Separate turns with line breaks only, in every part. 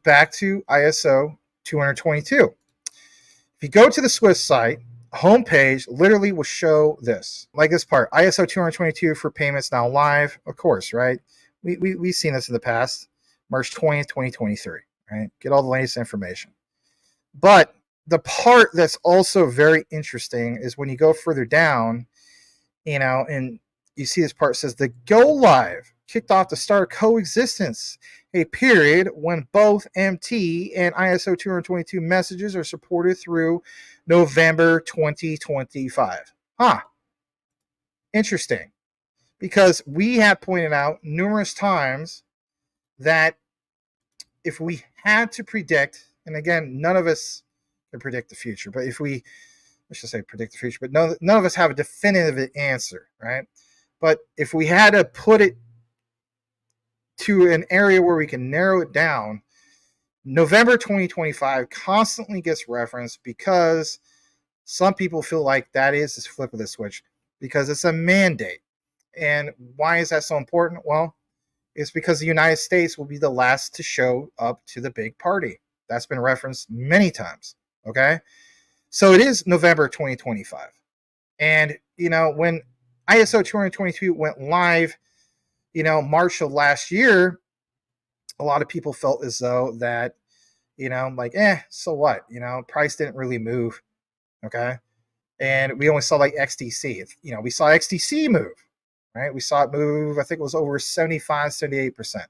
back to ISO 20022. If you go to the Swift site, homepage literally will show this, like this part, ISO 20022 for payments now live. Of course, right? We've seen this in the past, March 20th, 2023, right? Get all the latest information. But the part that's also very interesting is when you go further down, and you see this part says the go live kicked off the start of coexistence, a period when both MT and ISO 222 messages are supported through November 2025. Interesting. Because we have pointed out numerous times that if we had to predict, and again, none of us can predict the future, but if we, I should say predict the future, but none of us have a definitive answer, right? But if we had to put it to an area where we can narrow it down, November 2025 constantly gets referenced because some people feel like that is this flip of the switch because it's a mandate. And why is that so important? Well, it's because the United States will be the last to show up to the big party. That's been referenced many times, okay? So it is November 2025. And, when ISO 222 went live, March of last year, a lot of people felt as though that, so what? Price didn't really move, okay? And we only saw like XDC. We saw XDC move, right? We saw it move, I think it was over 75, 78%. As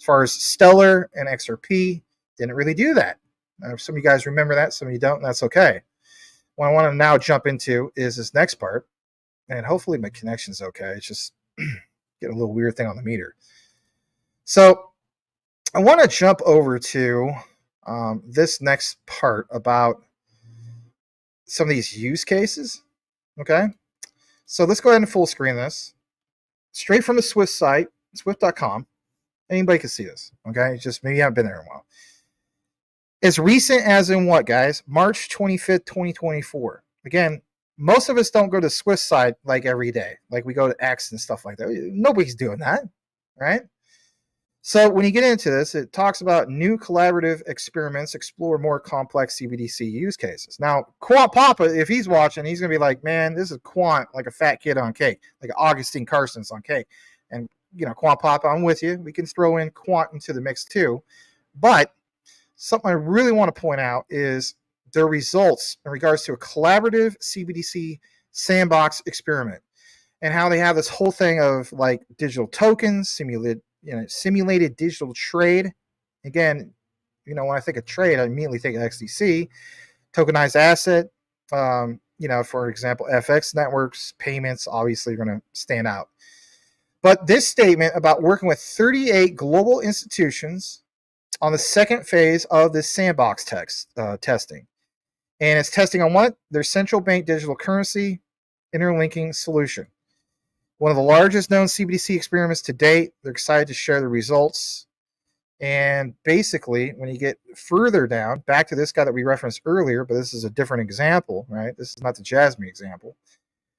far as Stellar and XRP, didn't really do that. Some of you guys remember that, some of you don't, and that's okay. What I want to now jump into is this next part, and hopefully my connection's okay. It's just get a little weird thing on the meter. So I want to jump over to this next part about some of these use cases, okay? So let's go ahead and full screen this. Straight from the Swift site, swift.com. Anybody can see this, okay? Just maybe you haven't been there in a while. As recent as in what, guys? March 25th, 2024. Again, most of us don't go to Swift site like every day. Like we go to X and stuff like that. Nobody's doing that, right? So when you get into this, it talks about new collaborative experiments, explore more complex CBDC use cases. Now, Quant Papa, if he's watching, he's going to be like, man, this is Quant, like a fat kid on cake, like Augustine Carson's on cake. And, Quant Papa, I'm with you. We can throw in Quant into the mix too. But something I really want to point out is their results in regards to a collaborative CBDC sandbox experiment and how they have this whole thing of like digital tokens, simulated digital trade. Again, when I think of trade, I immediately think of XDC, tokenized asset. For example, FX networks, payments, obviously are going to stand out. But this statement about working with 38 global institutions on the second phase of this sandbox testing. And it's testing on what? Their central bank digital currency interlinking solution. One of the largest known CBDC experiments to date. They're excited to share the results. And basically, when you get further down, back to this guy that we referenced earlier, but this is a different example, right? This is not the JASMY example.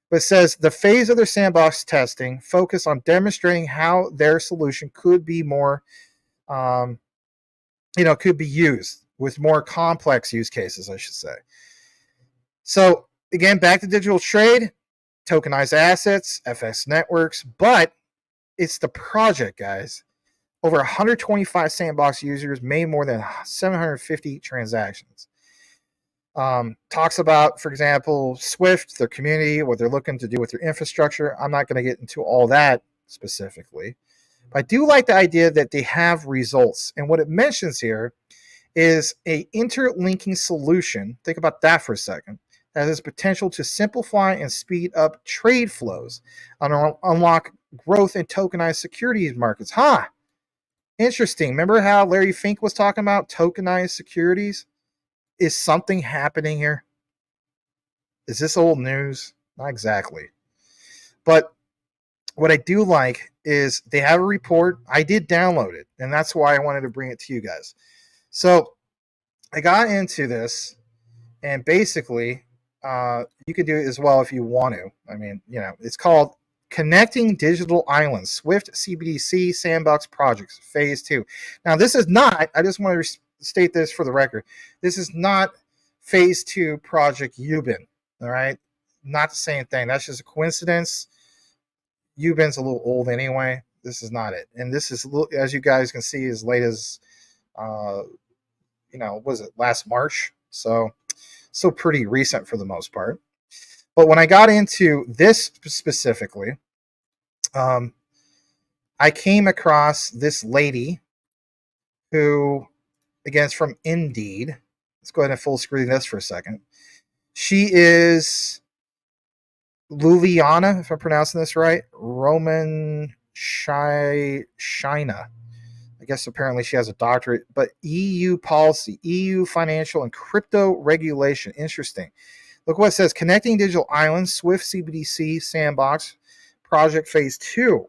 But it says the phase of their sandbox testing focus on demonstrating how their solution could be more, could be used with more complex use cases, I should say. So again, back to digital trade, tokenized assets, FX networks, but it's the project, guys. Over 125 sandbox users made more than 750 transactions. Talks about, for example, Swift, their community, what they're looking to do with their infrastructure. I'm not going to get into all that specifically. But I do like the idea that they have results. And what it mentions here is a interlinking solution. Think about that for a second. That has potential to simplify and speed up trade flows and unlock growth in tokenized securities markets. Interesting. Remember how Larry Fink was talking about tokenized securities? Is something happening here? Is this old news? Not exactly. But what I do like is they have a report. I did download it, and that's why I wanted to bring it to you guys. So I got into this, and basically, you can do it as well if you want to. I mean, it's called Connecting Digital Islands, Swift CBDC Sandbox Projects, Phase 2. Now, this is not, I just want to state this for the record. This is not phase 2 project Ubin. All right. Not the same thing. That's just a coincidence. Ubin's a little old anyway. This is not it. And this is, as you guys can see, as late as, was it last March? So pretty recent for the most part. But when I got into this specifically, I came across this lady who, again, is from Indeed. Let's go ahead and full screen this for a second. She is Luliana, if I'm pronouncing this right, Roman Shina. I guess apparently she has a doctorate, but EU policy, EU financial and crypto regulation. Interesting. Look what it says. Connecting digital islands, Swift CBDC sandbox project phase 2.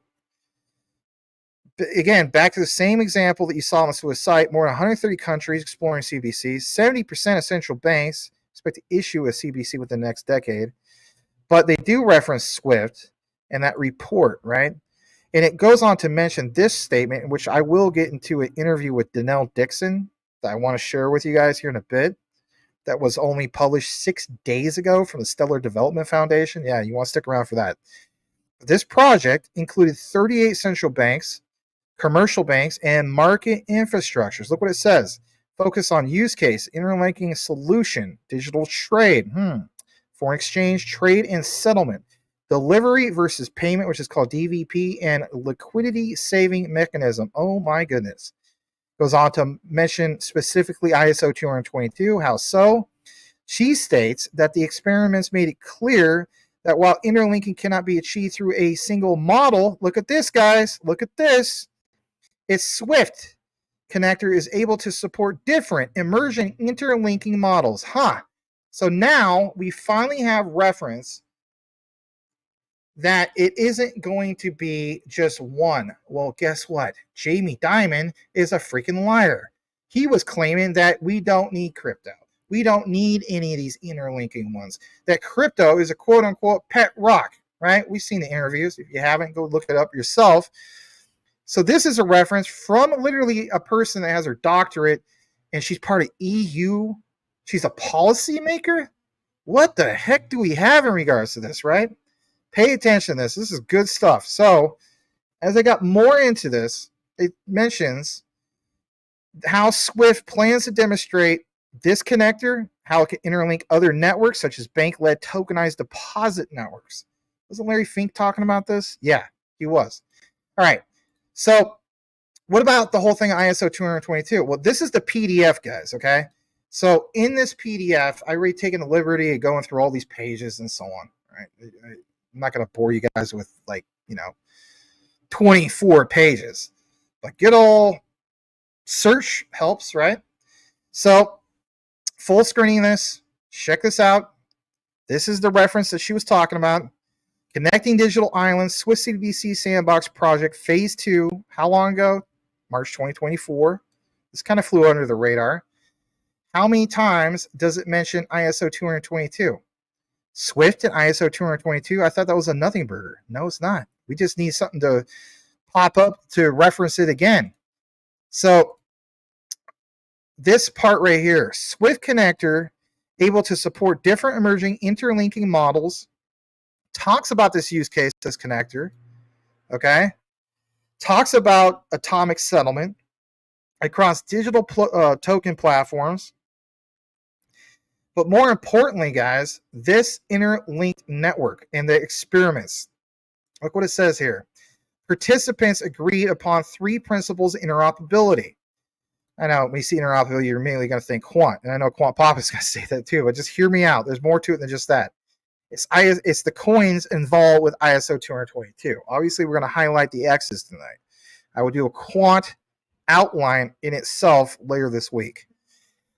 Again, back to the same example that you saw on the Swift site. More than 130 countries exploring CBDCs. 70% of central banks expect to issue a CBDC within the next decade. But they do reference Swift and that report, right? And it goes on to mention this statement, which I will get into an interview with Danelle Dixon that I want to share with you guys here in a bit. That was only published 6 days ago from the Stellar Development Foundation. Yeah, you want to stick around for that. This project included 38 central banks, commercial banks, and market infrastructures. Look what it says. Focus on use case, interlinking solution, digital trade, foreign exchange, trade and settlement, delivery versus payment, which is called DVP, and liquidity saving mechanism. Oh my goodness. Goes on to mention specifically ISO20022. How so? She states that the experiments made it clear that while interlinking cannot be achieved through a single model, look at this, guys. Look at this. Its Swift connector is able to support different emerging interlinking models. So now we finally have reference that it isn't going to be just one. Well, guess what? Jamie Dimon is a freaking liar. He was claiming that we don't need crypto. We don't need any of these interlinking ones. That crypto is a quote-unquote pet rock, right? We've seen the interviews. If you haven't, go look it up yourself. So this is a reference from literally a person that has her doctorate, and she's part of EU. She's a policymaker? What the heck do we have in regards to this, right? Pay attention to this. This is good stuff. So as I got more into this, it mentions how Swift plans to demonstrate this connector, how it can interlink other networks, such as bank-led tokenized deposit networks. Wasn't Larry Fink talking about this? Yeah, he was. All right. So what about the whole thing ISO20022? Well, this is the PDF, guys, okay? So in this PDF, I already taken the liberty of going through all these pages and so on, right? I'm not going to bore you guys with 24 pages, but good old search helps, right? So full screening this, check this out. This is the reference that she was talking about. Connecting Digital Islands, Swiss CBDC Sandbox Project, Phase 2. How long ago? March 2024. This kind of flew under the radar. How many times does it mention ISO 222? Swift and ISO 222? I thought that was a nothing burger. No, it's not. We just need something to pop up to reference it again. So this part right here, Swift connector, able to support different emerging interlinking models, talks about this use case, this connector, okay? Talks about atomic settlement across digital token platforms. But more importantly, guys, this interlinked network and the experiments. Look what it says here. Participants agreed upon 3 principles of interoperability. I know when you see interoperability, you're immediately going to think quant. And I know Quant Pop is going to say that too, but just hear me out. There's more to it than just that. It's the coins involved with ISO 222. Obviously, we're going to highlight the X's tonight. I will do a quant outline in itself later this week.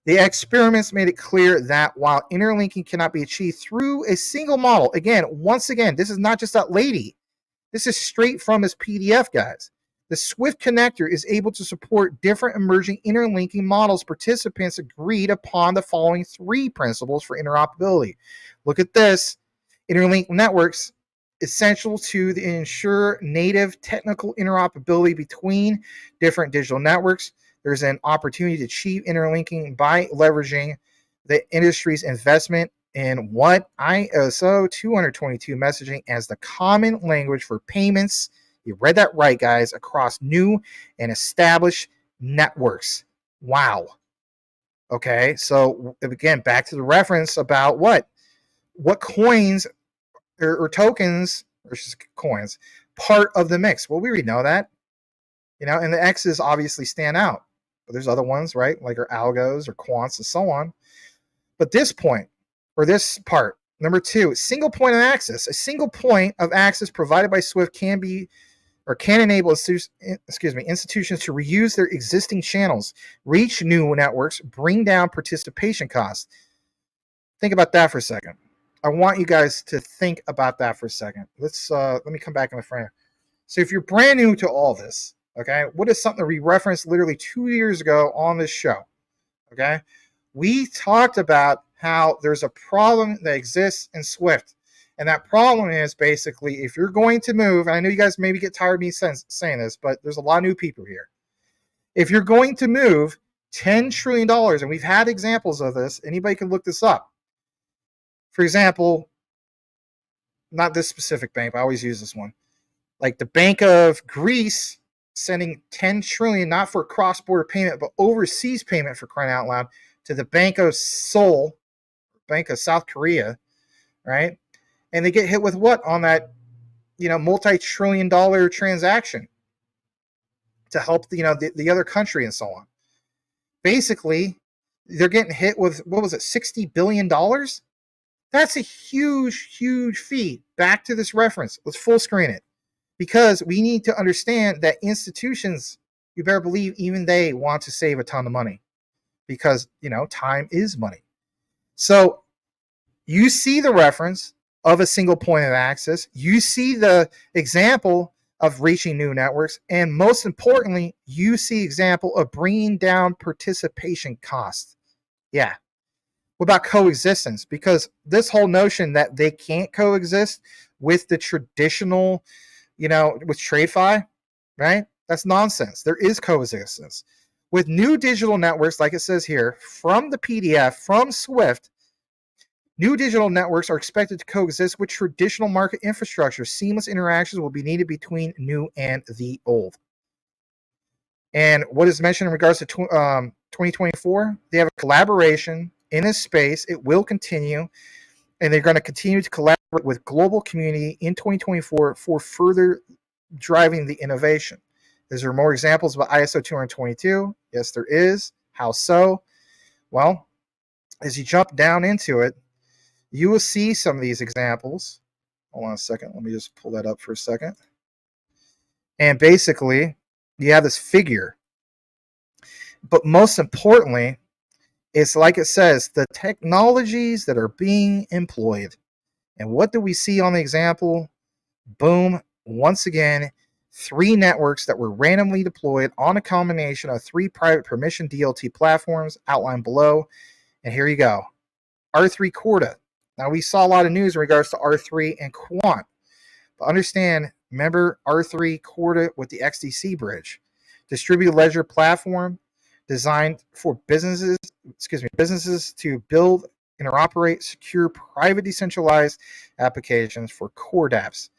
The experiments made it clear that while interlinking cannot be achieved through a single model, once again, this is not just that lady. This is straight from this PDF, guys. The Swift connector is able to support different emerging interlinking models. Participants agreed upon the following 3 principles for interoperability. Look at this. Interlinked networks essential to ensure native technical interoperability between different digital networks. there's an opportunity to achieve interlinking by leveraging the industry's investment in what ISO20022 messaging as the common language for payments. You read that right, guys, across new and established networks. Wow. Okay, so again, back to the reference about what coins or tokens, or just coins, part of the mix. Well, we already know that, and the X's obviously stand out, but there's other ones, right? Like our algos or quants and so on. But this point, or this part, number 2, single point of access. A single point of access provided by Swift can enable institutions to reuse their existing channels, reach new networks, bring down participation costs. Think about that for a second. I want you guys to think about that for a second. Let me come back in the frame. So if you're brand new to all this, okay, what is something that we referenced literally 2 years ago on this show? Okay, we talked about how there's a problem that exists in Swift. And that problem is basically, if you're going to move, and I know you guys maybe get tired of me saying this, but there's a lot of new people here. If you're going to move $10 trillion, and we've had examples of this, anybody can look this up. For example, not this specific bank, but I always use this one. Like the Bank of Greece sending 10 trillion, not for cross-border payment, but overseas payment, for crying out loud, to the Bank of Seoul, Bank of South Korea, right? And they get hit with what on that, multi-trillion-dollar transaction to help, the other country and so on. Basically, they're getting hit with, what was it, $60 billion? That's a huge, huge fee. Back to this reference. Let's full screen it. Because we need to understand that institutions, you better believe, even they want to save a ton of money. Because, time is money. So you see the reference of a single point of access. You see the example of reaching new networks. And most importantly, you see example of bringing down participation costs. Yeah. What about coexistence? Because this whole notion that they can't coexist with the traditional, with TradeFi, right? That's nonsense. There is coexistence. With new digital networks, like it says here, from the PDF, from Swift, new digital networks are expected to coexist with traditional market infrastructure. Seamless interactions will be needed between new and the old. And what is mentioned in regards to 2024, they have a collaboration in this space. It will continue, and they're going to continue to collaborate with global community in 2024 for further driving the innovation. Is there more examples about ISO 20022? Yes, there is. How so? Well, as you jump down into it, you will see some of these examples. Hold on a second. Let me just pull that up for a second. And basically, you have this figure. But most importantly, it's like it says, the technologies that are being employed. And what do we see on the example? Boom. Once again, 3 networks that were randomly deployed on a combination of 3 private permission DLT platforms outlined below. And here you go. R3 Corda. Now, we saw a lot of news in regards to R3 and Quant. But understand, remember R3 Corda with the XDC bridge. Distributed ledger platform designed for businesses to build, interoperate, secure, private, decentralized applications for core dApps.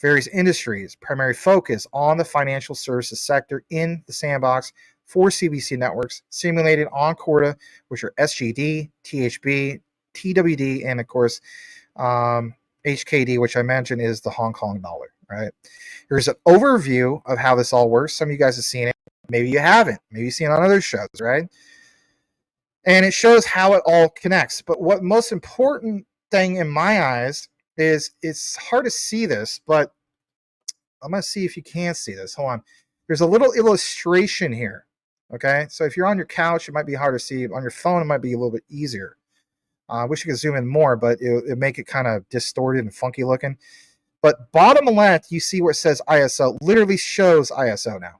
Various industries, primary focus on the financial services sector in the sandbox for CBDC networks, simulated on Corda, which are SGD, THB, TWD, and of course, HKD, which I mentioned is the Hong Kong dollar, right? Here's an overview of how this all works. Some of you guys have seen it. Maybe you haven't. Maybe you've seen it on other shows, right? And it shows how it all connects. But what most important thing in my eyes is, it's hard to see this, but I'm going to see if you can see this. Hold on. There's a little illustration here, okay? So if you're on your couch, it might be hard to see. On your phone, it might be a little bit easier. I wish you could zoom in more, but it'll make it kind of distorted and funky looking. But bottom left, you see where it says ISO, literally shows ISO now.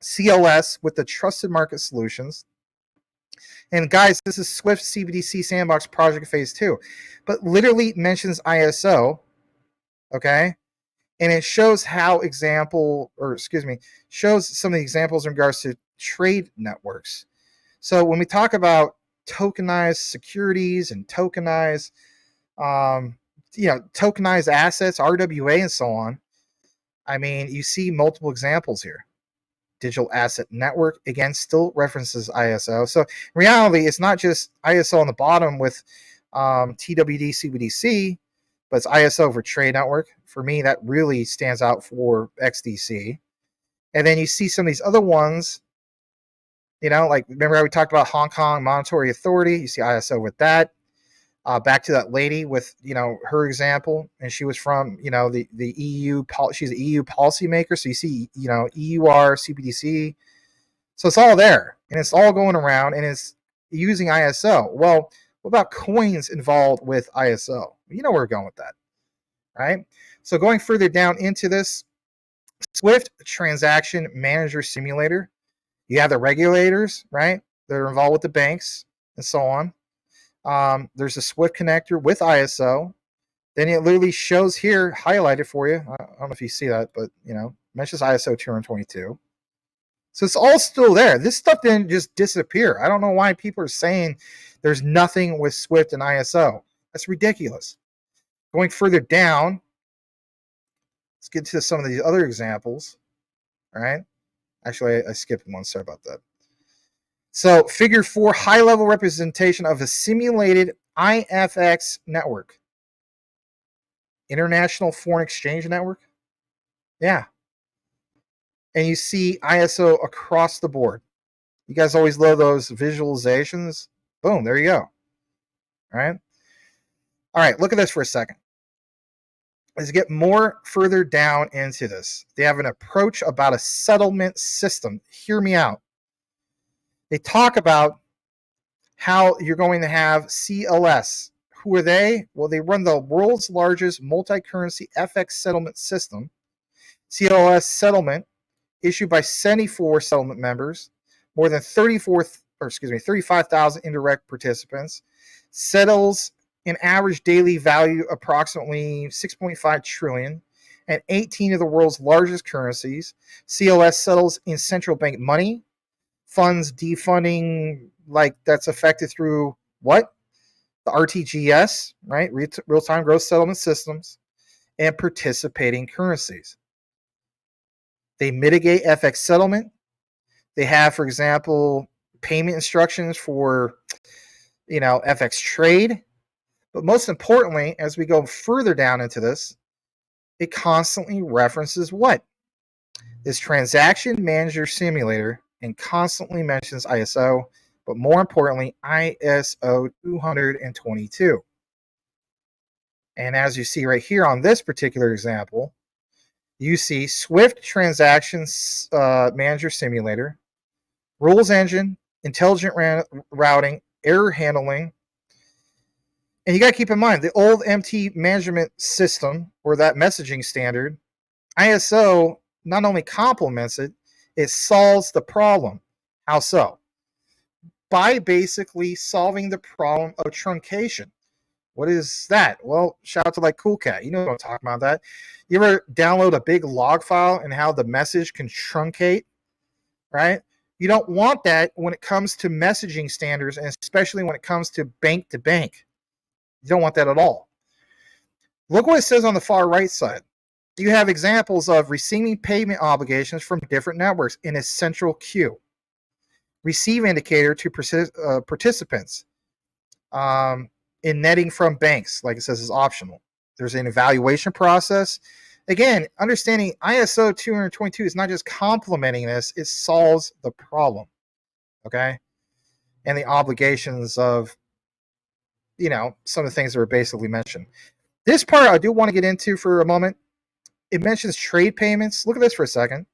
CLS with the Trusted Market Solutions. And guys, this is Swift CBDC Sandbox Project Phase 2. But literally mentions ISO, okay? And it shows how shows some of the examples in regards to trade networks. So when we talk about tokenized securities and tokenized, tokenized assets, RWA, and so on, I mean, you see multiple examples here. Digital Asset Network, again, still references ISO. So in reality, it's not just ISO on the bottom with TWD, CBDC, but it's ISO for Trade Network. For me, that really stands out for XDC. And then you see some of these other ones, like remember how we talked about Hong Kong Monetary Authority? You see ISO with that. Back to that lady with, her example, and she was from, the EU. She's an EU policymaker. So you see, EUR, CBDC. So it's all there, and it's all going around, and it's using ISO. Well, what about coins involved with ISO? You know where we're going with that, right? So going further down into this, Swift Transaction Manager Simulator. You have the regulators, right? They're involved with the banks and so on. There's a Swift connector with ISO. Then it literally shows here, highlighted for you. I don't know if you see that, but mentions ISO20022. So it's all still there. This stuff didn't just disappear. I don't know why people are saying there's nothing with Swift and ISO. That's ridiculous. Going further down, let's get to some of these other examples. All right. Actually, I skipped one. Sorry about that. So figure 4, high-level representation of a simulated IFX network. International Foreign Exchange Network. Yeah. And you see ISO across the board. You guys always love those visualizations. Boom, there you go. All right. All right, look at this for a second. Let's get more further down into this. They have an approach about a settlement system. Hear me out. They talk about how you're going to have CLS. Who are they? Well, they run the world's largest multi-currency FX settlement system. CLS settlement issued by 74 settlement members, more than 35,000 indirect participants, settles an average daily value approximately 6.5 trillion and 18 of the world's largest currencies. CLS settles in central bank money, funds defunding, like that's affected through what? The RTGS, right? Real-time gross settlement systems, and participating currencies. They mitigate FX settlement. They have, for example, payment instructions for, FX trade. But most importantly, as we go further down into this, it constantly references what? This transaction manager simulator, and constantly mentions ISO, but more importantly, ISO20022. And as you see right here on this particular example, you see Swift Transactions Manager Simulator, Rules Engine, Intelligent Routing, Error Handling. And you got to keep in mind, the old MT management system, or that messaging standard, ISO not only complements it, it solves the problem. How so? By basically solving the problem of truncation. What is that? Well, shout out to like Cool Cat. You know what I'm talking about that. You ever download a big log file and how the message can truncate, right? You don't want that when it comes to messaging standards, and especially when it comes to bank. You don't want that at all. Look what it says on the far right side. You have examples of receiving payment obligations from different networks in a central queue. Receive indicator to participants. In netting from banks, like it says, is optional. There's an evaluation process. Again, understanding ISO 222 is not just complementing this, it solves the problem, okay? And the obligations of, some of the things that were basically mentioned. This part I do want to get into for a moment. It mentions trade payments. Look at this for a second.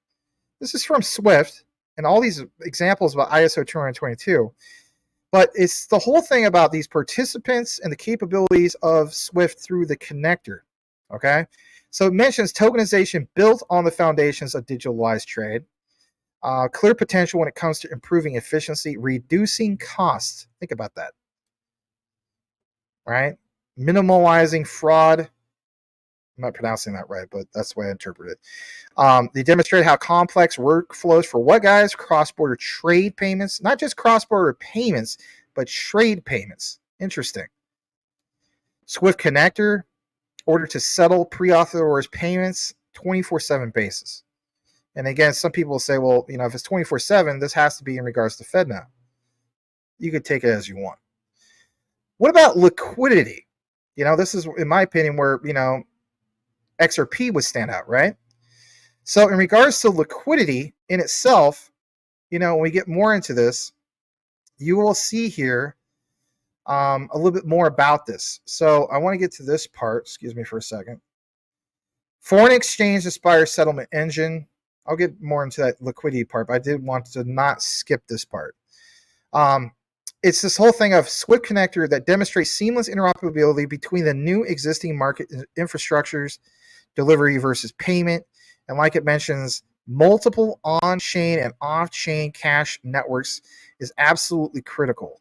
This is from Swift, and all these examples about ISO 222. But it's the whole thing about these participants and the capabilities of Swift through the connector, okay? So it mentions tokenization built on the foundations of digitalized trade, clear potential when it comes to improving efficiency, reducing costs. Think about that, right? Minimalizing fraud, I'm not pronouncing that right, but that's the way I interpret it. They demonstrate how complex workflows for what, guys? Cross-border trade payments, not just cross-border payments, but trade payments. Interesting. Swift connector, order to settle pre-authorized payments, 24/7 basis. And again, some people will say, well, if it's 24/7, this has to be in regards to FedNow. You could take it as you want. What about liquidity? This is, in my opinion, where, XRP would stand out, right? So in regards to liquidity in itself, when we get more into this, you will see here a little bit more about this. So I want to get to this part. Excuse me for a second. Foreign exchange inspired settlement engine. I'll get more into that liquidity part, but I did want to not skip this part. It's this whole thing of Swift connector that demonstrates seamless interoperability between the new existing market infrastructures, delivery versus payment. And like it mentions, multiple on-chain and off-chain cash networks is absolutely critical.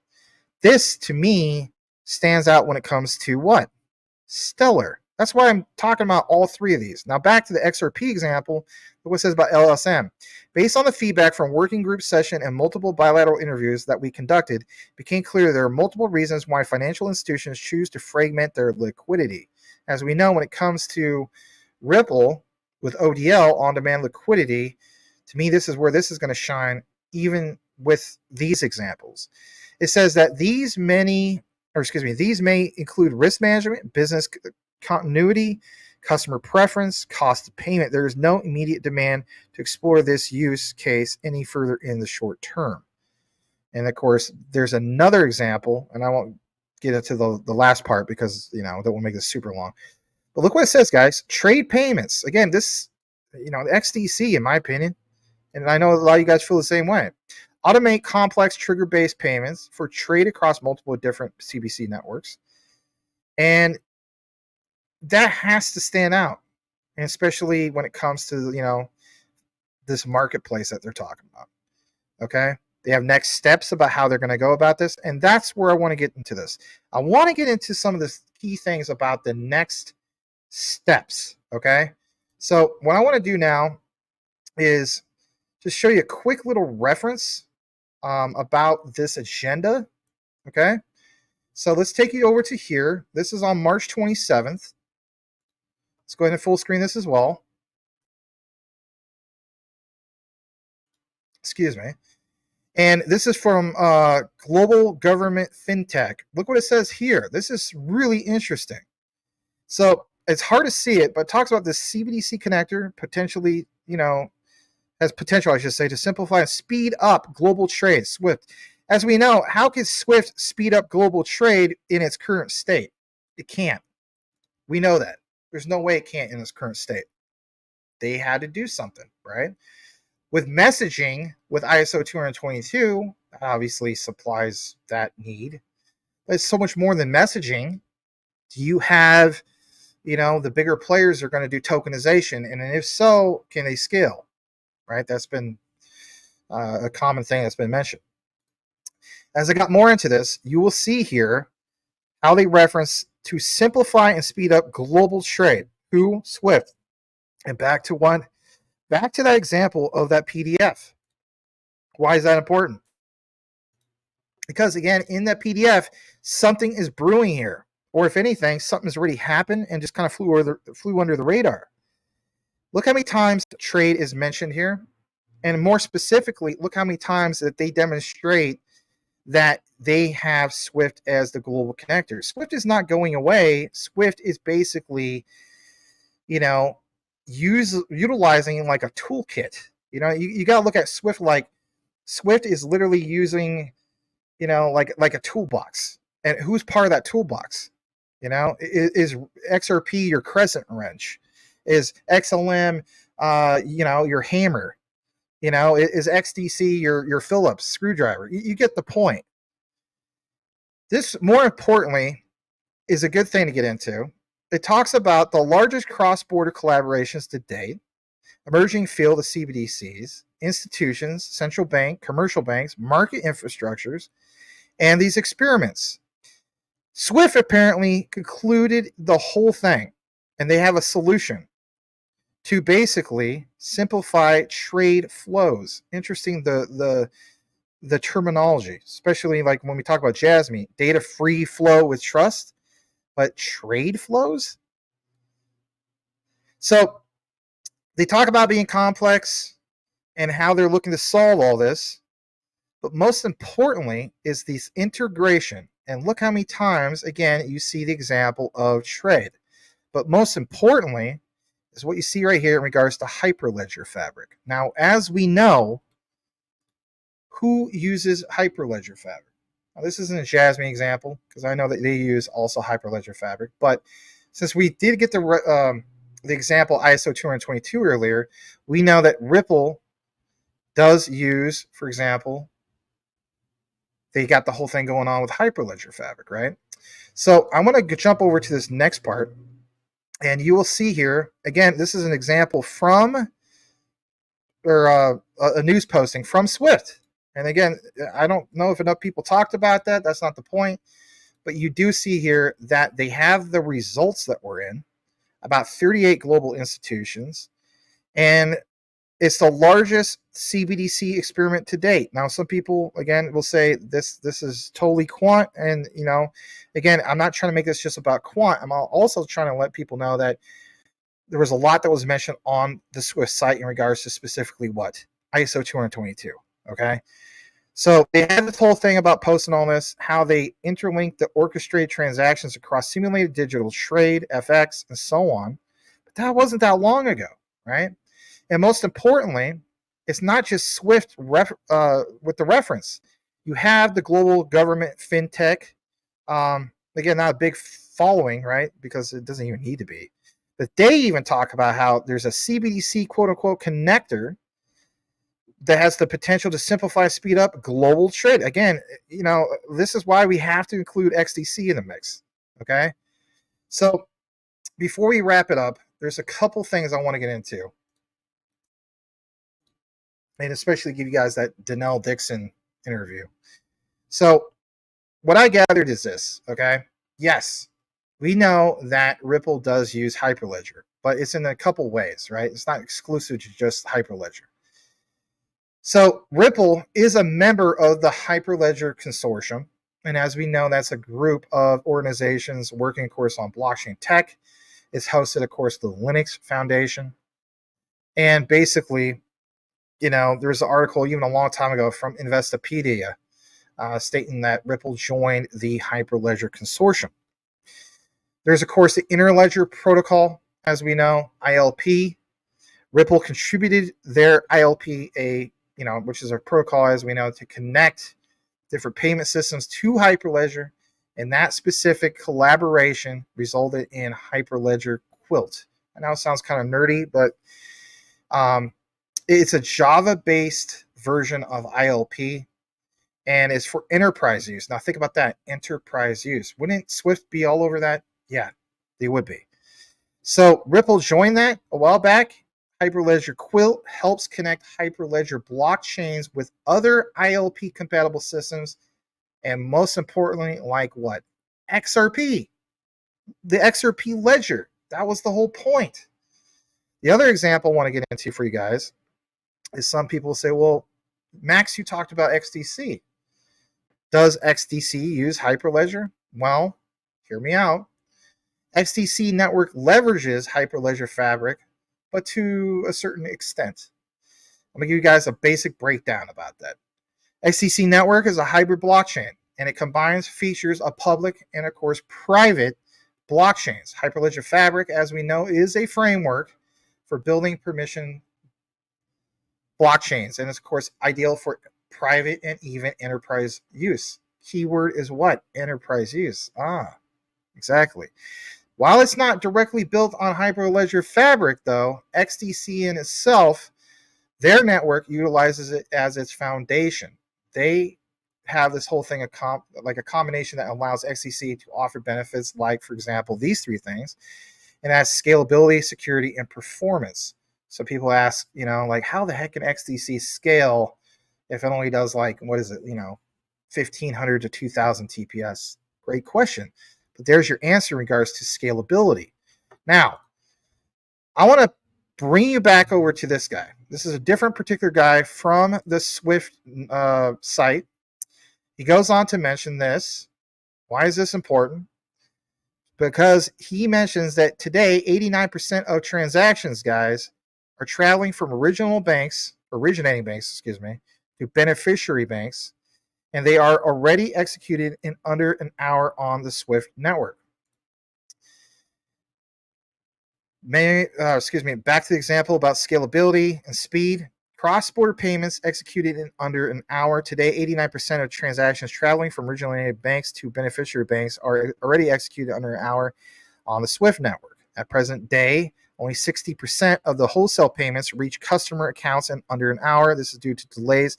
This, to me, stands out when it comes to what? Stellar. That's why I'm talking about all three of these. Now back to the XRP example, look what it says about LSM. Based on the feedback from working group session and multiple bilateral interviews that we conducted, it became clear there are multiple reasons why financial institutions choose to fragment their liquidity. As we know, when it comes to Ripple with ODL, on-demand liquidity, to me, this is where this is going to shine, even with these examples. It says that these may include risk management, business continuity, customer preference, cost of payment. There is no immediate demand to explore this use case any further in the short term. And of course, there's another example, and I won't get into the last part because that will make this super long. But look what it says, guys. Trade payments. Again, this, the XDC, in my opinion, and I know a lot of you guys feel the same way. Automate complex trigger-based payments for trade across multiple different CBDC networks. And that has to stand out, and especially when it comes to, this marketplace that they're talking about. Okay? They have next steps about how they're going to go about this, and that's where I want to get into this. I want to get into some of the key things about the next steps, okay? So what I want to do now is just show you a quick little reference about this agenda, okay? So let's take you over to here. This is on March 27th. Let's go ahead and full screen this as well. Excuse me. And this is from Global Government FinTech. Look what it says here. This is really interesting. So it's hard to see it, but it talks about this CBDC connector potentially, has potential, I should say, to simplify and speed up global trade, SWIFT. As we know, how can SWIFT speed up global trade in its current state? It can't. We know that. There's no way it can't in its current state. They had to do something, right? With messaging, with ISO20022, that obviously supplies that need. But it's so much more than messaging. Do you have, the bigger players are going to do tokenization? And if so, can they scale? Right? That's been a common thing that's been mentioned. As I got more into this, you will see here how they reference to simplify and speed up global trade through SWIFT. And back to that example of that PDF. Why is that important? Because again, in that PDF, something is brewing here. Or if anything, something's already happened and just kind of flew under the radar. Look how many times trade is mentioned here. And more specifically, look how many times that they demonstrate that they have SWIFT as the global connector. SWIFT is not going away. SWIFT is basically, utilizing like a toolkit. You got to look at SWIFT like SWIFT is literally using, like a toolbox. And who's part of that toolbox? Is XRP your crescent wrench? Is XLM, your hammer? Is XDC your Phillips screwdriver? You get the point. This, more importantly, is a good thing to get into. It talks about the largest cross-border collaborations to date, emerging field of CBDCs, institutions, central bank, commercial banks, market infrastructures, and these experiments. SWIFT apparently concluded the whole thing. and they have a solution to basically simplify trade flows. Interesting, the terminology, especially like when we talk about JASMY, data free flow with trust, but trade flows. So they talk about being complex and how they're looking to solve all this. But most importantly is this integration. And look how many times, again, you see the example of trade. But most importantly is what you see right here in regards to Hyperledger Fabric. Now, as we know, who uses Hyperledger Fabric? Now, this isn't a JASMY example because I know that they use also Hyperledger Fabric. But since we did get the example ISO20022 earlier, we know that Ripple does use, for example, they got the whole thing going on with Hyperledger Fabric, right? So I'm going to jump over to this next part, and you will see here, again, this is an example from a news posting from Swift. And again, I don't know if enough people talked about that. That's not the point. But you do see here that they have the results that we're in, about 38 global institutions. And it's the largest CBDC experiment to date. Now, some people, again, will say this is totally quant. And, again, I'm not trying to make this just about quant. I'm also trying to let people know that there was a lot that was mentioned on the Swift site in regards to specifically what? ISO20022, okay? So they had this whole thing about posting all this, how they interlink the orchestrated transactions across simulated digital trade, FX, and so on. But that wasn't that long ago, right? And most importantly, it's not just Swift with the reference. You have the global government fintech. Again, not a big following, right? Because it doesn't even need to be. But they even talk about how there's a CBDC quote-unquote connector that has the potential to simplify, speed up global trade. Again, this is why we have to include XDC in the mix, okay? So before we wrap it up, there's a couple things I want to get into. And especially give you guys that Danelle Dixon interview. So what I gathered is this, okay? Yes, we know that Ripple does use Hyperledger, but it's in a couple ways, right? It's not exclusive to just Hyperledger. So Ripple is a member of the Hyperledger Consortium. And as we know, that's a group of organizations working, of course, on blockchain tech. It's hosted, of course, the Linux Foundation. And basically, there's an article even a long time ago from Investopedia stating that Ripple joined the Hyperledger Consortium. There's, of course, the Interledger Protocol, as we know, ILP. Ripple contributed their ILP, which is a protocol, as we know, to connect different payment systems to Hyperledger. And that specific collaboration resulted in Hyperledger Quilt. I know it sounds kind of nerdy, but it's a Java-based version of ILP, and it's for enterprise use. Now, think about that, enterprise use. Wouldn't Swift be all over that? Yeah, they would be. So Ripple joined that a while back. Hyperledger Quilt helps connect Hyperledger blockchains with other ILP-compatible systems, and most importantly, like what? XRP. The XRP ledger. That was the whole point. The other example I want to get into for you guys is some people say, well, Max, you talked about XDC. Does XDC use Hyperledger? Well, hear me out. XDC network leverages Hyperledger Fabric, but to a certain extent. I'm going to give you guys a basic breakdown about that. XDC network is a hybrid blockchain, and it combines features of public and, of course, private blockchains. Hyperledger Fabric, as we know, is a framework for building permission blockchains, and it's, of course, ideal for private and even enterprise use. Keyword is what? Enterprise use. Exactly. While it's not directly built on Hyperledger Fabric, though, XDC in itself, their network utilizes it as its foundation. They have this whole thing, like a combination that allows XDC to offer benefits like, for example, these three things, and that's scalability, security, and performance. So people ask, like, how the heck can XDC scale if it only does 1,500 to 2,000 TPS? Great question. But there's your answer in regards to scalability. Now, I want to bring you back over to this guy. This is a different particular guy from the Swift site. He goes on to mention this. Why is this important? Because he mentions that today 89% of transactions, guys, are traveling from originating banks, to beneficiary banks, and they are already executed in under an hour on the Swift network. Back to the example about scalability and speed. Cross-border payments executed in under an hour. Today, 89% of transactions traveling from originating banks to beneficiary banks are already executed under an hour on the Swift network. At present day, only 60% of the wholesale payments reach customer accounts in under an hour. This is due to delays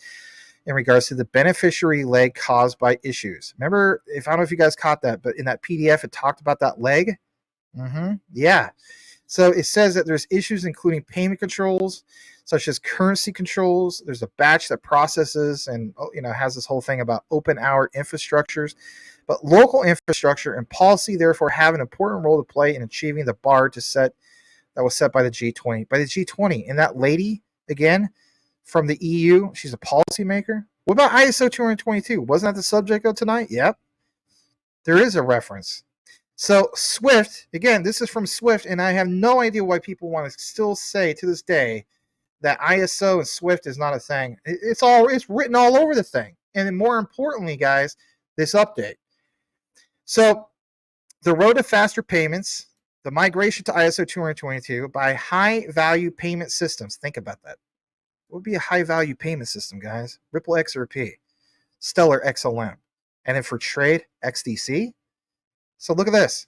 in regards to the beneficiary leg caused by issues. Remember, I don't know if you guys caught that, but in that PDF, it talked about that leg. Yeah. So it says that there's issues including payment controls, such as currency controls. There's a batch that processes and has this whole thing about open hour infrastructures. But local infrastructure and policy, therefore, have an important role to play in achieving the bar that was set by the G20. By the G20, and that lady again from the EU, she's a policymaker. What about ISO20022? Wasn't that the subject of tonight? Yep, there is a reference. So Swift, again, this is from Swift, and I have no idea why people want to still say to this day that ISO and Swift is not a thing. It's written all over the thing. And then more importantly, guys, this update. So the road to faster payments, the migration to ISO 20022 by high-value payment systems. Think about that. What would be a high-value payment system, guys? Ripple XRP, Stellar XLM, and then for trade, XDC. So look at this.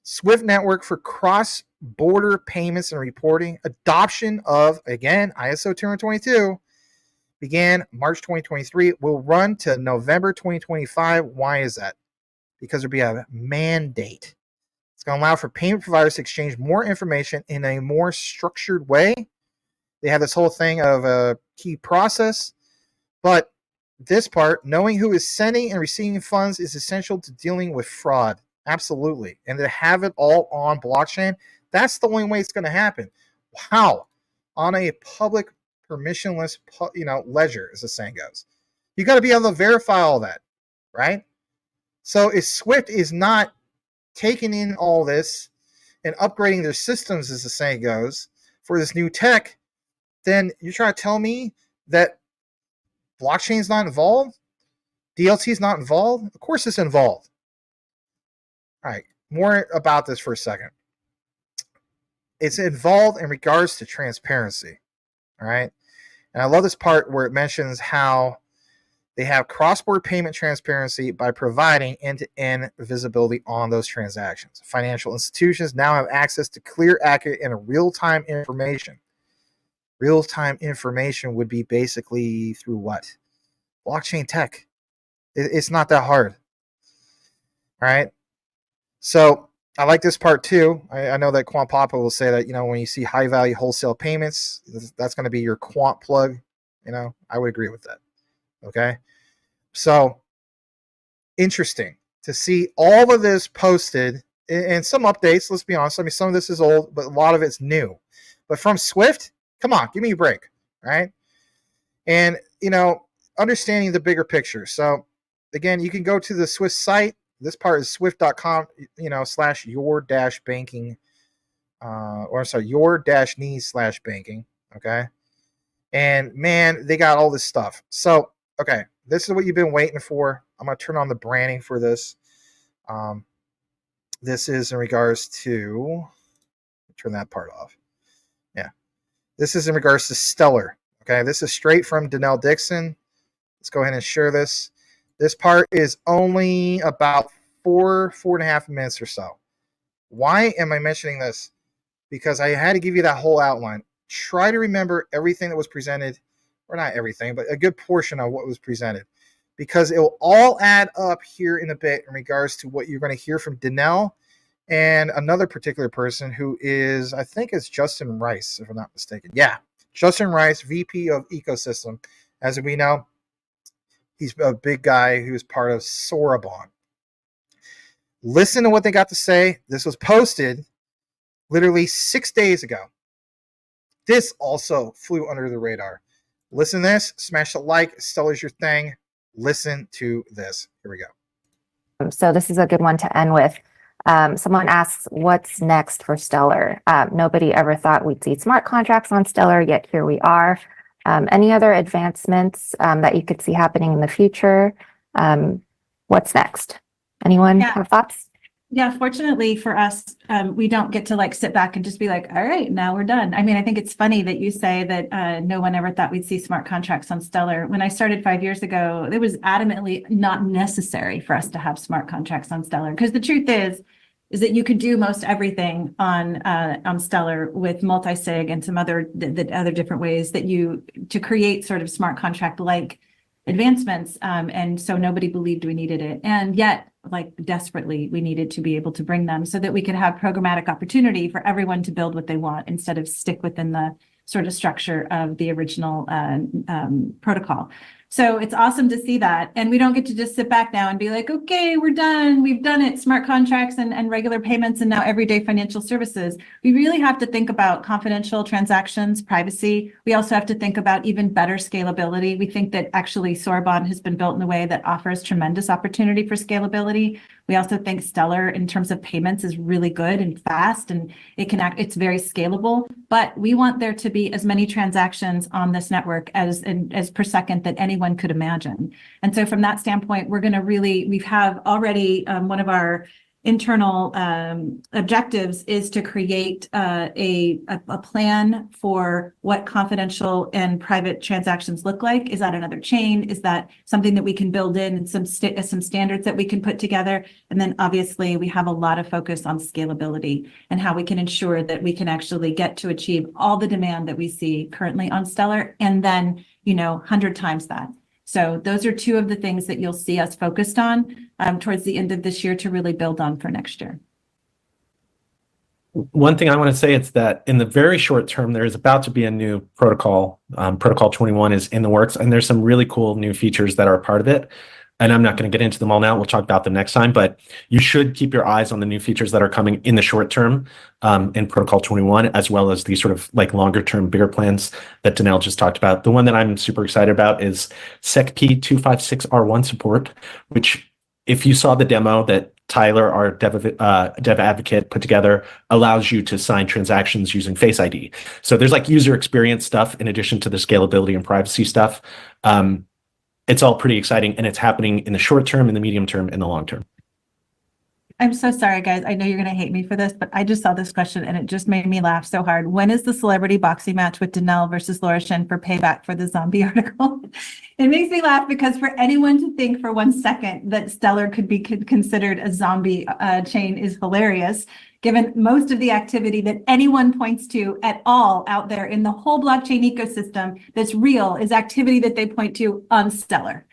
Swift network for cross-border payments and reporting. Adoption of, again, ISO 20022 began March 2023. Will run to November 2025. Why is that? Because there'll be a mandate. It's going to allow for payment providers to exchange more information in a more structured way. They have this whole thing of a key process, but this part, knowing who is sending and receiving funds, is essential to dealing with fraud. Absolutely. And to have it all on blockchain, that's the only way it's going to happen. How? On a public permissionless ledger, as the saying goes. You got to be able to verify all that, right? So if Swift is not taking in all this and upgrading their systems, as the saying goes, for this new tech, then you're trying to tell me that blockchain is not involved? DLT is not involved? Of course it's involved. All right, more about this for a second. It's involved in regards to transparency. All right. And I love this part where it mentions how they have cross-border payment transparency by providing end-to-end visibility on those transactions. Financial institutions now have access to clear, accurate, and real-time information. Real-time information would be basically through what? Blockchain tech. It's not that hard. All right. So I like this part too. I know that Quant Papa will say that, when you see high value wholesale payments, that's going to be your quant plug. I would agree with that. Okay. So interesting to see all of this posted and some updates. Let's be honest. I mean, some of this is old, but a lot of it's new. But from Swift, come on, give me a break. Right. And, understanding the bigger picture. So again, you can go to the Swift site. This part is swift.com, / your-banking, your-needs/banking. Okay. And man, they got all this stuff. So, okay, this is what you've been waiting for. I'm going to turn on the branding for this. This is in regards to, turn that part off. Yeah. This is in regards to Stellar. Okay. This is straight from Danelle Dixon. Let's go ahead and share this. This part is only about 4.5 minutes or so. Why am I mentioning this? Because I had to give you that whole outline. Try to remember everything that was presented, or not everything, but a good portion of what was presented, because it will all add up here in a bit in regards to what you're going to hear from Danelle and another particular person who is, I think it's Justin Rice, if I'm not mistaken. Yeah, Justin Rice, VP of Ecosystem. As we know, he's a big guy who's part of Sorabon. Listen to what they got to say. This was posted literally 6 days ago. This also flew under the radar. Listen to this, smash the like, Stellar's your thing. Listen to this. Here we go.
So this is a good one to end with. Someone asks, what's next for Stellar? Nobody ever thought we'd see smart contracts on Stellar, yet here we are. Any other advancements that you could see happening in the future? What's next? Anyone have thoughts?
Yeah, fortunately for us, we don't get to like sit back and just be like, all right, now we're done. I mean, I think it's funny that you say that no one ever thought we'd see smart contracts on Stellar. When I started 5 years ago, it was adamantly not necessary for us to have smart contracts on Stellar, because the truth is that you could do most everything on Stellar with multi-sig and some other different ways that to create sort of smart contract like advancements. And so nobody believed we needed it. And yet, like desperately, we needed to be able to bring them so that we could have programmatic opportunity for everyone to build what they want instead of stick within the sort of structure of the original protocol. So it's awesome to see that. And we don't get to just sit back now and be like, okay, we're done. We've done it. Smart contracts and regular payments and now everyday financial services. We really have to think about confidential transactions, privacy. We also have to think about even better scalability. We think that actually Sorbonne has been built in a way that offers tremendous opportunity for scalability. We also think Stellar in terms of payments is really good and fast, and it's very scalable, but we want there to be as many transactions on this network as per second that anyone could imagine. And so from that standpoint, we have already one of our internal objectives is to create a plan for what confidential and private transactions look like. Is that another chain? Is that something that we can build in and some standards that we can put together? And then obviously we have a lot of focus on scalability and how we can ensure that we can actually get to achieve all the demand that we see currently on Stellar, and then 100 times that. So those are two of the things that you'll see us focused on towards the end of this year to really build on for next year.
One thing I want to say is that in the very short term, there is about to be a new protocol. Protocol 21 is in the works, and there's some really cool new features that are a part of it. And I'm not going to get into them all now. We'll talk about them next time, but you should keep your eyes on the new features that are coming in the short term in Protocol 21, as well as these sort of like longer term, bigger plans that Danelle just talked about. The one that I'm super excited about is SecP 256R1 support, which if you saw the demo that Tyler, our dev advocate, put together, allows you to sign transactions using Face ID. So there's like user experience stuff in addition to the scalability and privacy stuff. It's all pretty exciting, and it's happening in the short term, in the medium term, in the long term.
I'm so sorry, guys. I know you're going to hate me for this, but I just saw this question and it just made me laugh so hard. When is the celebrity boxing match with Danelle versus Laura Shin for payback for the zombie article? It makes me laugh because for anyone to think for 1 second that Stellar could be considered a zombie chain is hilarious, given most of the activity that anyone points to at all out there in the whole blockchain ecosystem that's real is activity that they point to on Stellar.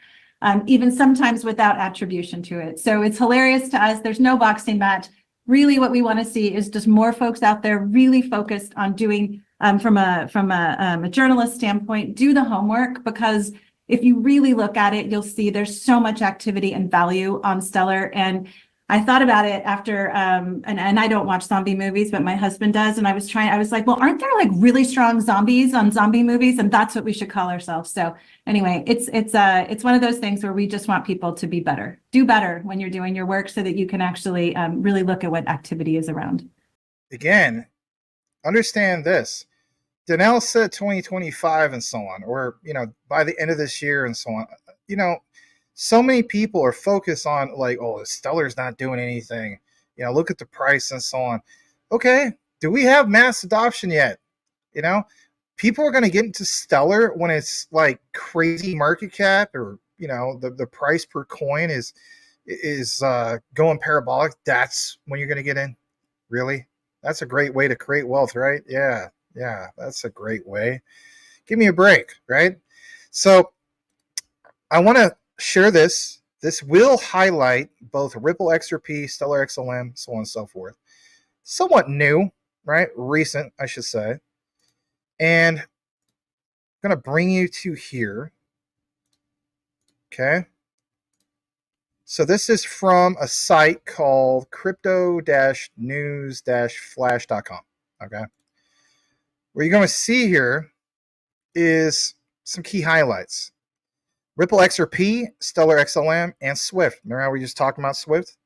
Even sometimes without attribution to it. So it's hilarious to us. There's no boxing match. Really what we want to see is just more folks out there really focused on doing, from a journalist standpoint, do the homework, because if you really look at it, you'll see there's so much activity and value on Stellar. And I thought about it after, and I don't watch zombie movies, but my husband does. And I was like, well, aren't there like really strong zombies on zombie movies? And that's what we should call ourselves. So anyway, it's one of those things where we just want people to be better, do better when you're doing your work so that you can actually really look at what activity is around.
Again, understand this. Danelle said 2025 and so on, or, by the end of this year and so on. So many people are focused on like, oh, Stellar's not doing anything. Look at the price and so on. Okay, do we have mass adoption yet? People are going to get into Stellar when it's like crazy market cap, or the price per coin is going parabolic. That's when you're going to get in. Really? That's a great way to create wealth, right? Yeah, that's a great way. Give me a break, right? So I want to share this. This will highlight both Ripple XRP, Stellar XLM, so on and so forth. Somewhat new, right? Recent, I should say. And I'm going to bring you to here. Okay. So this is from a site called crypto-news-flash.com. Okay. What you're going to see here is some key highlights. Ripple XRP, Stellar XLM, and Swift. Remember how we just talked about Swift?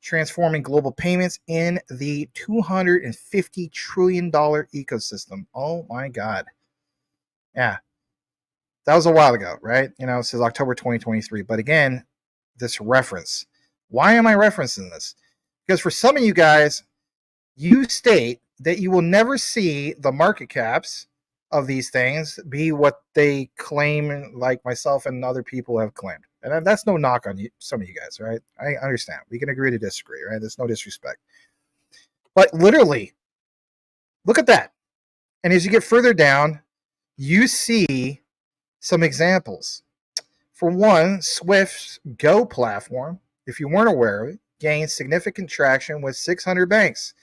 Transforming global payments in the $250 trillion ecosystem. Oh my God. Yeah. That was a while ago, right? You know, it says October 2023. But again, this reference. Why am I referencing this? Because for some of you guys, you state that you will never see the market caps of these things be what they claim, like myself and other people have claimed. And that's no knock on you, some of you guys, right? I understand. We can agree to disagree, right? There's no disrespect. But literally, look at that. And as you get further down, you see some examples. For one, Swift's Go platform, if you weren't aware of it, gained significant traction with 600 banks.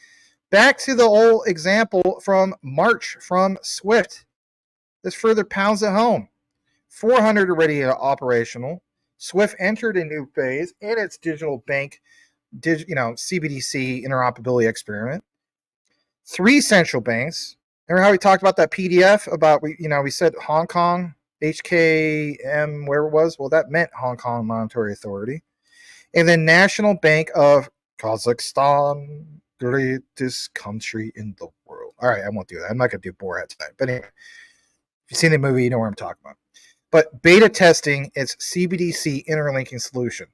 Back to the old example from March from Swift. This further pounds it home. 400 already operational. Swift entered a new phase in its digital bank, CBDC interoperability experiment. 3 central banks. Remember how we talked about that PDF about, we said Hong Kong, HKM, where it was? Well, that meant Hong Kong Monetary Authority. And then National Bank of Kazakhstan, greatest country in the world. All right, I won't do that. I'm not going to do Borat tonight. But anyway, if you've seen the movie, you know what I'm talking about. But beta testing its CBDC interlinking solution.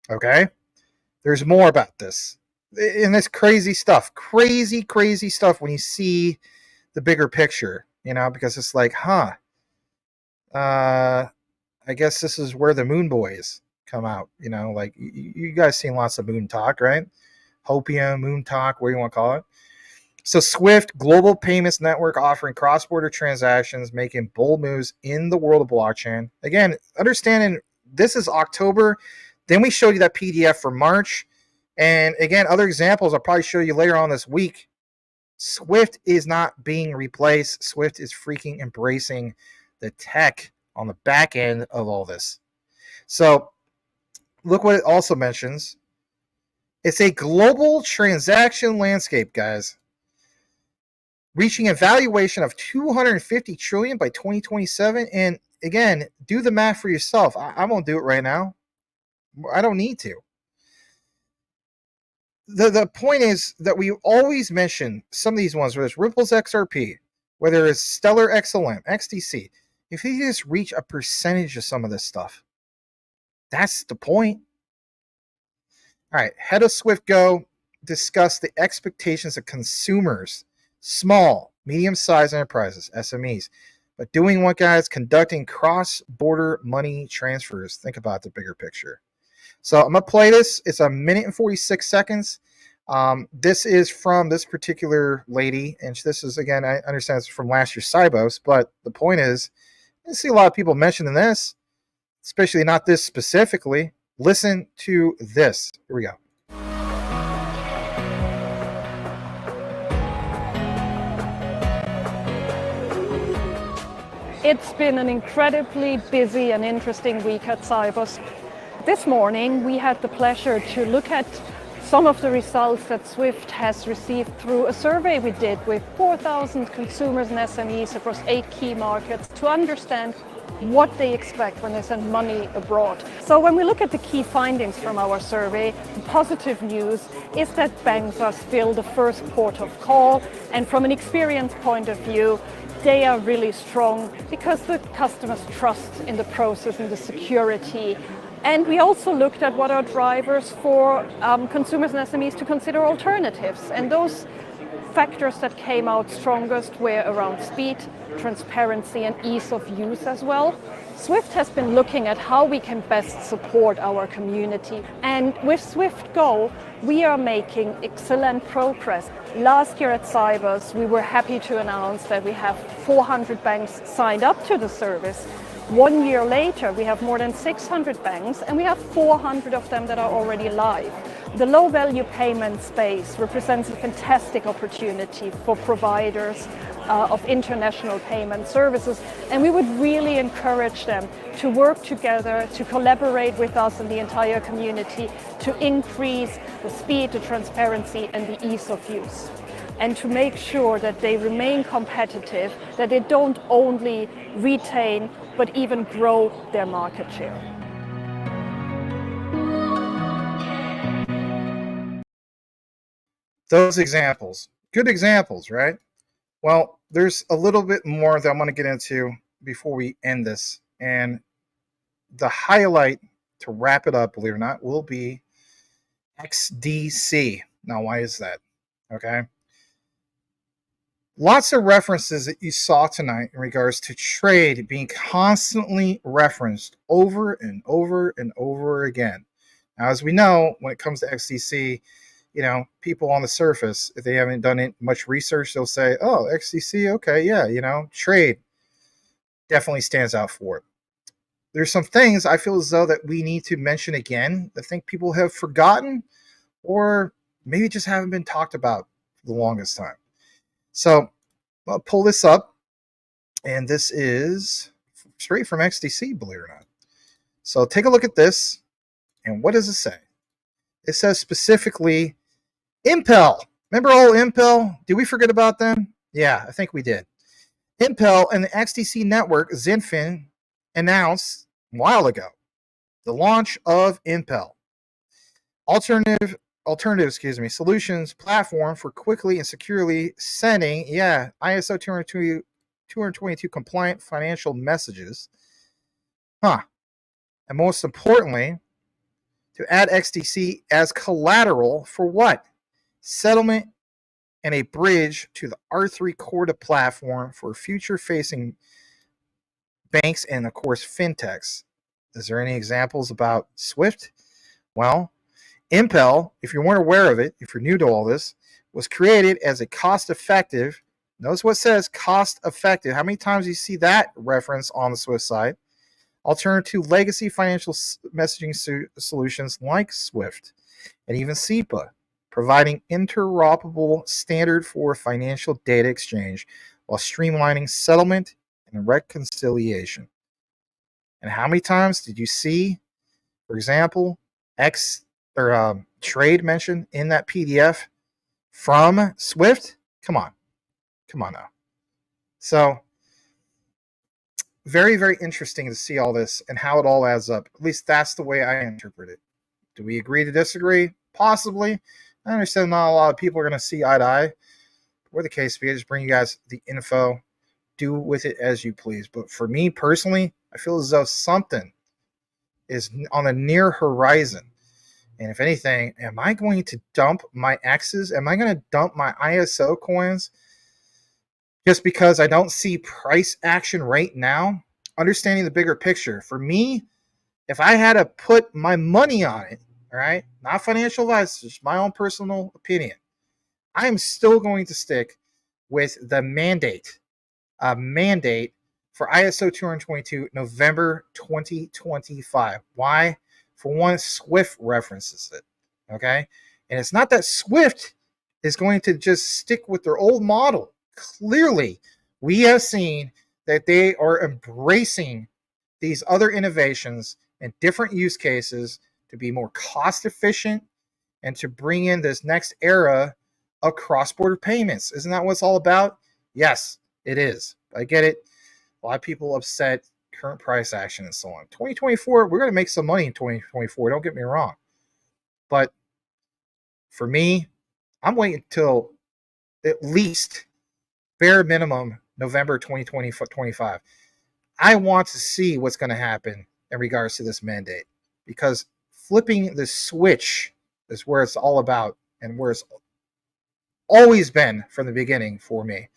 Okay? There's more about this. And this crazy stuff. Crazy stuff when you see the bigger picture, because it's like, I guess this is where the Moon Boys come out, like you guys seen lots of Moon Talk, right? Hopium, Moon Talk, what do you want to call it? So Swift, global payments network offering cross-border transactions, making bold moves in the world of blockchain. Again, understanding this is October. Then we showed you that PDF for March. And again, other examples I'll probably show you later on this week. Swift is not being replaced. Swift is freaking embracing the tech on the back end of all this. So look what it also mentions. It's a global transaction landscape, guys, reaching a valuation of $250 trillion by 2027. And again, do the math for yourself. I won't do it right now. I don't need to. The point is that we always mention some of these ones, whether it's Ripple's XRP, whether it's Stellar XLM, XDC. If you just reach a percentage of some of this stuff, that's the point. All right, head of Swift Go discussed the expectations of consumers, small, medium-sized enterprises, SMEs. But doing what, guys? Conducting cross-border money transfers. Think about the bigger picture. So I'm going to play this. It's 1 minute and 46 seconds. This is from this particular lady. And this is, again, I understand it's from last year's Sybos. But the point is, I see a lot of people mentioning this, especially not this specifically. Listen to this. Here we go.
It's been an incredibly busy and interesting week at Sybos. This morning, we had the pleasure to look at some of the results that Swift has received through a survey we did with 4,000 consumers and SMEs across 8 key markets to understand what they expect when they send money abroad. So when we look at the key findings from our survey, the positive news is that banks are still the first port of call, and from an experience point of view, they are really strong because the customers trust in the process and the security. And we also looked at what are drivers for consumers and SMEs to consider alternatives. And those factors that came out strongest were around speed, transparency, and ease of use as well. Swift has been looking at how we can best support our community. And with Swift Go, we are making excellent progress. Last year at Sybos, we were happy to announce that we have 400 banks signed up to the service. 1 year later, we have more than 600 banks, and we have 400 of them that are already live. The low-value payment space represents a fantastic opportunity for providers of international payment services, and we would really encourage them to work together, to collaborate with us and the entire community to increase the speed, the transparency, and the ease of use. and to make sure that they remain competitive, that they don't only retain but even grow their market share.
Those examples, good examples, right? Well, there's a little bit more that I'm going to get into before we end this. And the highlight to wrap it up, believe it or not, will be XDC. Now, why is that? Okay. Lots of references that you saw tonight in regards to trade being constantly referenced over and over and over again. Now, as we know, when it comes to XDC, you know, people on the surface, if they haven't done much research, they'll say, oh, XDC, okay, yeah, you know, trade definitely stands out for it. There's some things I feel as though that we need to mention again. I think people have forgotten or maybe just haven't been talked about for the longest time. So I'll pull this up, and this is straight from XDC, believe it or not. So take a look at this, and what does it say? It says specifically Impel. Remember old Impel? Did we forget about them? Yeah, I think we did. Impel and the XDC network, Zinfin, announced a while ago the launch of Impel. Alternative solutions platform for quickly and securely sending, ISO20022 compliant financial messages. And most importantly, to add XDC as collateral for what? Settlement and a bridge to the R3 Corda platform for future-facing banks and, of course, fintechs. Is there any examples about Swift? Well, Impel, if you weren't aware of it, if you're new to all this, was created as a cost-effective, notice what it says, cost-effective. How many times do you see that reference on the Swift side? Alternative to legacy financial messaging solutions like Swift and even SEPA, providing interoperable standard for financial data exchange while streamlining settlement and reconciliation. And how many times did you see, for example, trade mentioned in that PDF from Swift? Come on now. So very, very interesting to see all this and how it all adds up. At least that's the way I interpret it. Do we agree to disagree? Possibly. I understand not a lot of people are going to see eye to eye. Whatever the case be, I just bring you guys the info. Do with it as you please. But for me personally, I feel as though something is on the near horizon. And if anything, am I going to dump my X's? Am I going to dump my ISO coins just because I don't see price action right now? Understanding the bigger picture. For me, if I had to put my money on it, all right, not financial advice, just my own personal opinion, I am still going to stick with the mandate for ISO20022 November 2025. Why? For one, Swift references it, okay? And it's not that Swift is going to just stick with their old model. Clearly, we have seen that they are embracing these other innovations and different use cases to be more cost efficient and to bring in this next era of cross-border payments. Isn't that what it's all about? Yes, it is. I get it. A lot of people upset current price action and so on. 2024, we're going to make some money in 2024. Don't get me wrong. But for me, I'm waiting until at least bare minimum November 2025. I want to see what's going to happen in regards to this mandate, because flipping the switch is where it's all about and where it's always been from the beginning for me.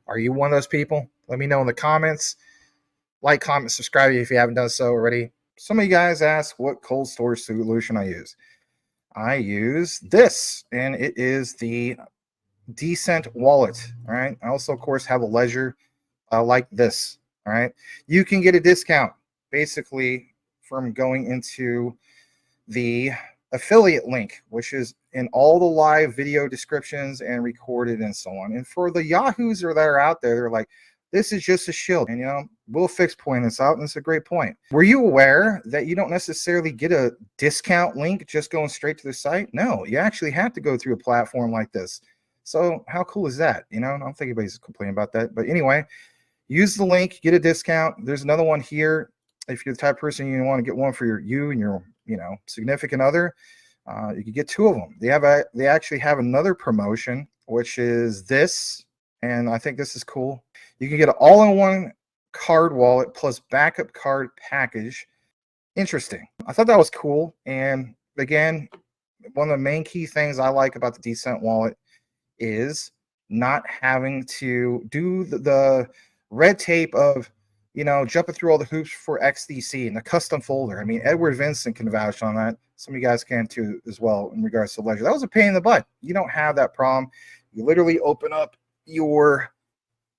Are you one of those people? Let me know in the comments. Like, comment, subscribe if you haven't done so already. Some of you guys ask what cold storage solution I use. I use this, and it is the Decent wallet. All right. I also, of course, have a ledger like this. All right. You can get a discount basically from going into the affiliate link, which is in all the live video descriptions and recorded and so on. And for the yahoos that are out there, they're like, this is just a shield. And, you know, we'll fix point this out. And it's a great point. Were you aware that you don't necessarily get a discount link just going straight to the site? No, you actually have to go through a platform like this. So how cool is that? You know, I don't think anybody's complaining about that. But anyway, use the link, get a discount. There's another one here. If you're the type of person you want to get one for you and your, you know, significant other, you can get 2 of them. They actually have another promotion, which is this, and I think this is cool. You can get an all-in-one card wallet plus backup card package. Interesting. I thought that was cool. And again, one of the main key things I like about the Descent wallet is not having to do the red tape of, you know, jumping through all the hoops for XDC and the custom folder. I mean, Edward Vincent can vouch on that. Some of you guys can too as well in regards to Ledger. That was a pain in the butt. You don't have that problem. You literally open up your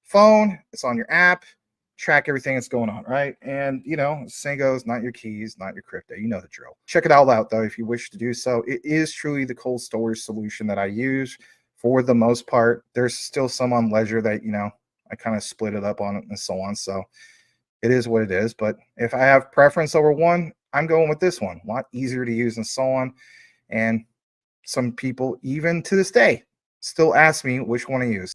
phone, it's on your app, track everything that's going on, right? And, you know, saying goes, not your keys, not your crypto. You know the drill. Check it all out, though, if you wish to do so. It is truly the cold storage solution that I use for the most part. There's still some on Ledger that, you know, I kind of split it up on it and so on. So it is what it is. But if I have preference over one, I'm going with this one. A lot easier to use and so on. And some people, even to this day, still ask me which one to use.